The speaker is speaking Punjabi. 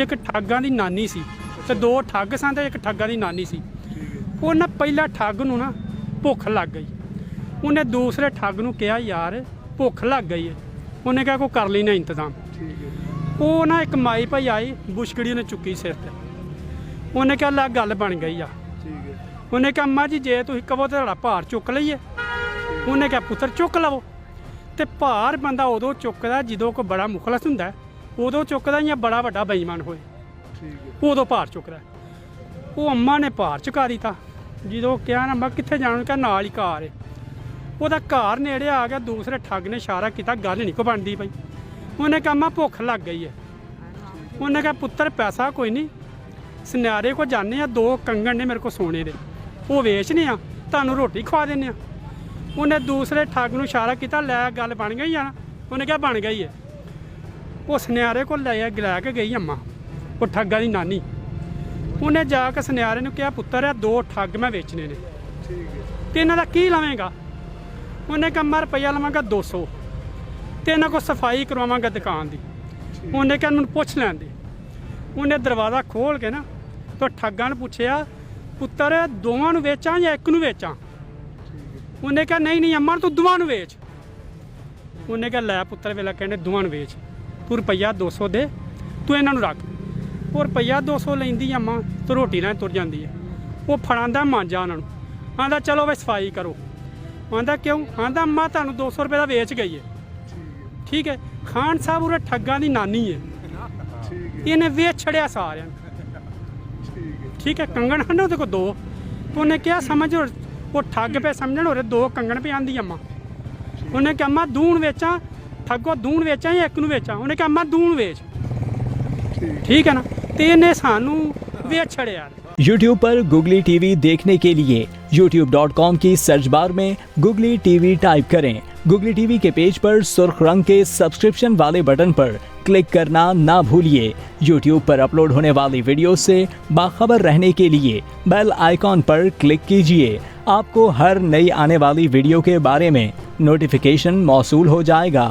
ਇੱਕ ਠੱਗਾਂ ਦੀ ਨਾਨੀ ਸੀ ਤੇ ਦੋ ਠੱਗ ਸਨ ਤੇ ਇੱਕ ਠੱਗਾਂ ਦੀ ਨਾਨੀ ਸੀ। ਉਹਨਾਂ ਪਹਿਲਾ ਠੱਗ ਨੂੰ ਨਾ ਭੁੱਖ ਲੱਗ ਗਈ। ਉਹਨੇ ਦੂਸਰੇ ਠੱਗ ਨੂੰ ਕਿਹਾ ਯਾਰ ਭੁੱਖ ਲੱਗ ਗਈ ਹੈ। ਉਹਨੇ ਕਿਹਾ ਕੋਈ ਕਰ ਲੈਣਾ ਇੰਤਜ਼ਾਮ। ਉਹ ਨਾ ਇੱਕ ਮਾਈ ਭਾਈ ਆਈ, ਬੁਸ਼ਕੜੀ ਉਹਨੇ ਚੁੱਕੀ ਸਿਰ ਤੇ। ਉਹਨੇ ਕਿਹਾ ਲੈ ਗੱਲ ਬਣ ਗਈ ਆ। ਉਹਨੇ ਕਿਹਾ ਅੰਮਾ ਜੀ ਜੇ ਤੁਸੀਂ ਕਹੋ ਤਾਂ ਤੁਹਾਡਾ ਭਾਰ ਚੁੱਕ ਲਈਏ। ਉਹਨੇ ਕਿਹਾ ਪੁੱਤਰ ਚੁੱਕ ਲਵੋ। ਤੇ ਭਾਰ ਬੰਦਾ ਉਦੋਂ ਚੁੱਕਦਾ ਜਦੋਂ ਕੋਈ ਬੜਾ ਮੁਖਲਸ ਹੁੰਦਾ, ਉਦੋਂ ਚੁੱਕਦਾ ਜਾਂ ਬੜਾ ਵੱਡਾ ਬੇਈਮਾਨ ਹੋਏ, ਉਦੋਂ ਭਾਰ ਚੁੱਕਦਾ। ਉਹ ਅੰਮਾ ਨੇ ਭਾਰ ਚੁਕਾ ਦਿੱਤਾ। ਜਦੋਂ ਕਿਹਾ ਨਾ ਅੰਮਾ ਕਿੱਥੇ ਜਾਣਾ, ਕਿਹਾ ਨਾਲ ਹੀ ਘਰ ਹੈ। ਉਹਦਾ ਘਰ ਨੇੜੇ ਆ ਗਿਆ। ਦੂਸਰੇ ਠੱਗ ਨੇ ਇਸ਼ਾਰਾ ਕੀਤਾ ਗੱਲ ਨਹੀਂ ਕੋ ਬਣਦੀ ਪਈ। ਉਹਨੇ ਕਿਹਾ ਅੰਮਾ ਭੁੱਖ ਲੱਗ ਗਈ ਹੈ। ਉਹਨੇ ਕਿਹਾ ਪੁੱਤਰ ਪੈਸਾ ਕੋਈ ਨਹੀਂ, ਸੁਨਿਆਰੇ ਕੋ ਜਾਂਦੇ ਆ, 2 ਕੰਗਣ ਨੇ ਮੇਰੇ ਕੋਲ ਸੋਨੇ ਦੇ, ਉਹ ਵੇਚਨੇ ਆ, ਤੁਹਾਨੂੰ ਰੋਟੀ ਖਵਾ ਦਿੰਦੇ ਆ। ਉਹਨੇ ਦੂਸਰੇ ਠੱਗ ਨੂੰ ਇਸ਼ਾਰਾ ਕੀਤਾ ਲੈ ਗੱਲ ਬਣ ਗਈ ਆ ਨਾ। ਉਹਨੇ ਕਿਹਾ ਬਣ ਗਈ ਹੈ। ਉਹ ਸੁਨਿਆਰੇ ਕੋਲ ਲੈ ਕੇ ਗਈ ਅੰਮਾ, ਉਹ ਠੱਗਾਂ ਦੀ ਨਾਨੀ। ਉਹਨੇ ਜਾ ਕੇ ਸੁਨਿਆਰੇ ਨੂੰ ਕਿਹਾ ਪੁੱਤਰ ਇਹ 2 ਠੱਗ ਮੈਂ ਵੇਚਣੇ ਨੇ ਤੇ ਇਹਨਾਂ ਦਾ ਕੀ ਲਵੇਂਗਾ। ਉਹਨੇ ਕਿਹਾ ਮੈਂ ਰੁਪਈਆ ਲਵਾਂਗਾ 200 ਤੇ ਇਹਨਾਂ ਕੋਲ ਸਫਾਈ ਕਰਵਾਵਾਂਗਾ ਦੁਕਾਨ ਦੀ। ਉਹਨੇ ਕਿਹਾ ਮੈਨੂੰ ਪੁੱਛ ਲੈਣ ਦੇ। ਉਹਨੇ ਦਰਵਾਜ਼ਾ ਖੋਲ੍ਹ ਕੇ ਨਾ ਤਾਂ ਠੱਗਾਂ ਨੂੰ ਪੁੱਛਿਆ ਪੁੱਤਰ ਦੋਵਾਂ ਨੂੰ ਵੇਚਾਂ ਜਾਂ ਇੱਕ ਨੂੰ ਵੇਚਾਂ। ਉਹਨੇ ਕਿਹਾ ਨਹੀਂ ਅੰਮਾ ਤੂੰ ਦੋਵਾਂ ਨੂੰ ਵੇਚ। ਉਹਨੇ ਕਿਹਾ ਲੈ ਪੁੱਤਰ ਵੇਲਾ ਕਹਿੰਦੇ ਦੋਵਾਂ ਨੂੰ ਵੇਚ, ਤੂੰ ਰੁਪਈਆ 200 ਦੇ, ਤੂੰ ਇਹਨਾਂ ਨੂੰ ਰੱਖ। ਉਹ ਰੁਪਈਆ 200 ਲੈਂਦੀ ਅੰਮਾ ਤੇ ਰੋਟੀ ਨਾਲ ਤੁਰ ਜਾਂਦੀ ਹੈ। ਉਹ ਫੜਾਂਦਾ ਮਾਂਜਾ ਉਹਨਾਂ ਨੂੰ, ਆਂਦਾ ਚਲੋ ਬਈ ਸਫਾਈ ਕਰੋ। ਆਂਦਾ ਕਿਉਂ? ਆਂਦਾ ਅੰਮਾ ਤੁਹਾਨੂੰ 200 ਰੁਪਏ ਦਾ ਵੇਚ ਗਈ ਹੈ। ਠੀਕ ਹੈ। ਖਾਨ ਸਾਹਿਬ ਉਹ ਠੱਗਾਂ ਦੀ ਨਾਨੀ ਹੈ, ਇਹਨੇ ਵੇਚ ਛੜਿਆ ਸਾਰਿਆਂ ਨੂੰ। ਠੀਕ ਹੈ। ਕੰਗਣ ਹਨ ਉਹਦੇ ਕੋਲ 2। ਉਹਨੇ ਕਿਹਾ ਸਮਝ ਉਹ ਠੱਗ ਪਏ ਸਮਝਣ ਹੋਰੇ 2 ਕੰਗਣ ਪਏ। ਆਂਦੀ ਅੰਮਾ। ਉਹਨੇ ਕਿਹਾ ਅੰਮਾ ਦੂਣ ਵੇਚਾਂ, ਠੱਗੋ ਦੂਣ ਵੇਚਾਂ ਜਾਂ ਇੱਕ ਨੂੰ ਵੇਚਾਂ। ਉਹਨੇ ਕਿਹਾ ਅੰਮਾ ਦੂਣ ਵੇਚ। ठीक है ना। तो इन्हें सानू वेच छड़िया। YouTube पर Googly TV देखने के लिए youtube.com की सर्च बार में Googly TV टाइप करें। Googly TV के पेज पर सुर्ख रंग के सब्सक्रिप्शन वाले बटन पर क्लिक करना ना भूलिए। YouTube पर अपलोड होने वाली वीडियो से बाखबर रहने के लिए बेल आइकॉन पर क्लिक कीजिए। आपको हर नई आने वाली वीडियो के बारे में नोटिफिकेशन मौसूल हो जाएगा।